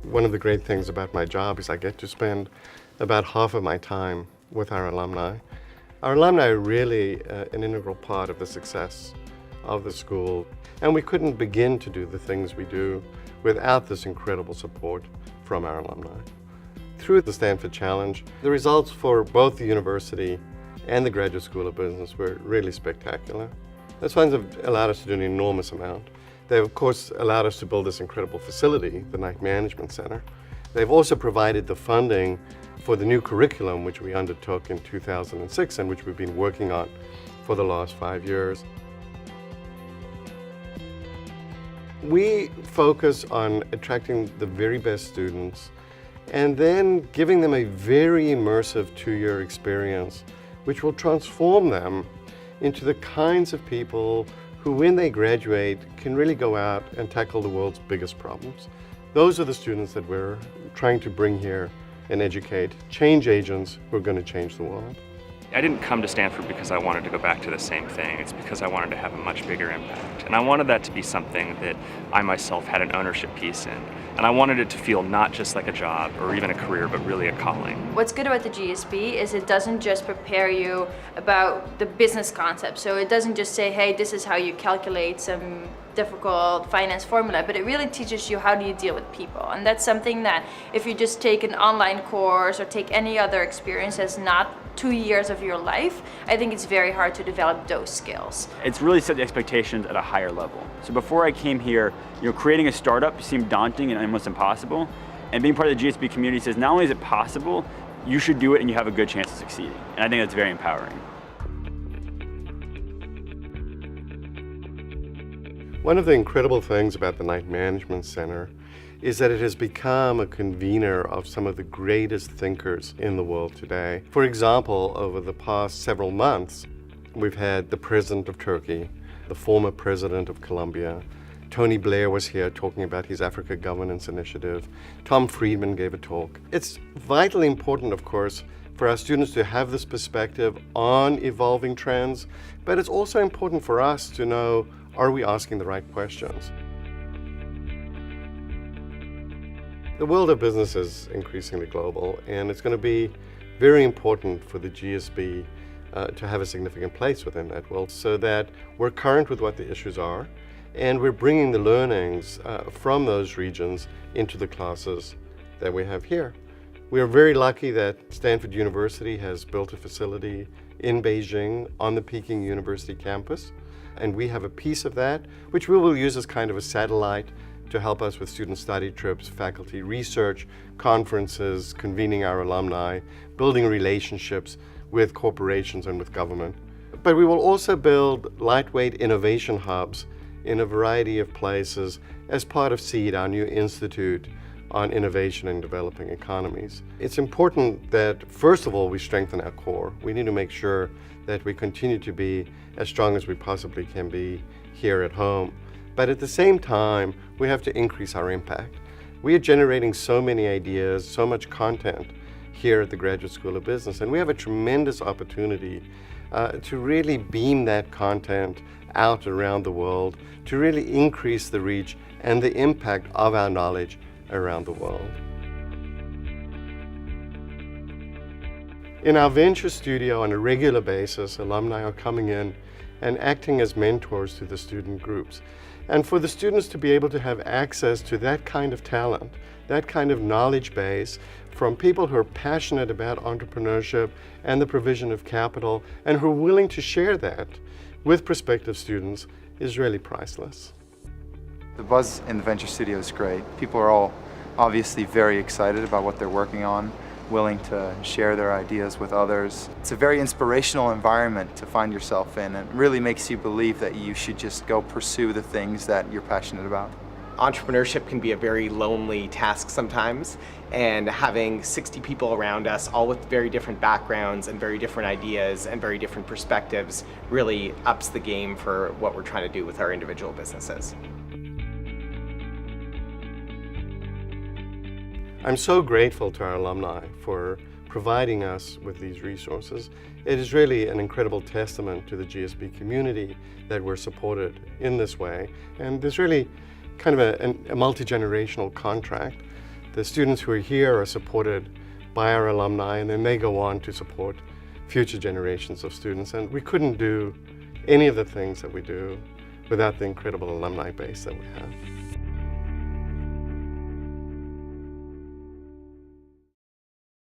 One of the great things about my job is I get to spend about half of my time with our alumni. Our alumni are really an integral part of the success of the school, and we couldn't begin to do the things we do without this incredible support from our alumni. Through the Stanford Challenge, the results for both the university and the Graduate School of Business were really spectacular. Those funds have allowed us to do an enormous amount. They've, of course, allowed us to build this incredible facility, the Night Management Center. They've also provided the funding for the new curriculum, which we undertook in 2006 and which we've been working on for the last 5 years. We focus on attracting the very best students and then giving them a very immersive 2-year experience, which will transform them into the kinds of people who, when they graduate, can really go out and tackle the world's biggest problems. Those are the students that we're trying to bring here and educate, change agents who are going to change the world. I didn't come to Stanford because I wanted to go back to the same thing. It's because I wanted to have a much bigger impact. And I wanted that to be something that I myself had an ownership piece in. And I wanted it to feel not just like a job or even a career, but really a calling. What's good about the GSB is it doesn't just prepare you about the business concept. So it doesn't just say, hey, this is how you calculate some difficult finance formula, but it really teaches you how do you deal with people. And that's something that if you just take an online course or take any other experience that's not 2 years of your life, I think it's very hard to develop those skills. It's really set the expectations at a higher level. So before I came here, creating a startup seemed daunting and almost impossible. And being part of the GSB community says not only is it possible, you should do it and you have a good chance of succeeding. And I think that's very empowering. One of the incredible things about the Night Management Center is that it has become a convener of some of the greatest thinkers in the world today. For example, over the past several months, we've had the President of Turkey, the former President of Colombia. Tony Blair was here talking about his Africa Governance Initiative. Tom Friedman gave a talk. It's vitally important, of course, for our students to have this perspective on evolving trends, but it's also important for us to know, are we asking the right questions? The world of business is increasingly global, and it's going to be very important for the GSB to have a significant place within that world so that we're current with what the issues are, and we're bringing the learnings from those regions into the classes that we have here. We are very lucky that Stanford University has built a facility in Beijing on the Peking University campus, and we have a piece of that, which we will use as kind of a satellite to help us with student study trips, faculty research, conferences, convening our alumni, building relationships with corporations and with government. But we will also build lightweight innovation hubs in a variety of places as part of SEED, our new institute on innovation in developing economies. It's important that, first of all, we strengthen our core. We need to make sure that we continue to be as strong as we possibly can be here at home. But at the same time, we have to increase our impact. We are generating so many ideas, so much content here at the Graduate School of Business, and we have a tremendous opportunity to really beam that content out around the world, to really increase the reach and the impact of our knowledge around the world. In our venture studio on a regular basis, alumni are coming in and acting as mentors to the student groups. And for the students to be able to have access to that kind of talent, that kind of knowledge base from people who are passionate about entrepreneurship and the provision of capital and who are willing to share that with prospective students is really priceless. The buzz in the Venture Studio is great. People are all obviously very excited about what they're working on, willing to share their ideas with others. It's a very inspirational environment to find yourself in, and it really makes you believe that you should just go pursue the things that you're passionate about. Entrepreneurship can be a very lonely task sometimes, and having 60 people around us, all with very different backgrounds and very different ideas and very different perspectives, really ups the game for what we're trying to do with our individual businesses. I'm so grateful to our alumni for providing us with these resources. It is really an incredible testament to the GSB community that we're supported in this way. And there's really kind of a multi-generational contract. The students who are here are supported by our alumni, and then they go on to support future generations of students. And we couldn't do any of the things that we do without the incredible alumni base that we have.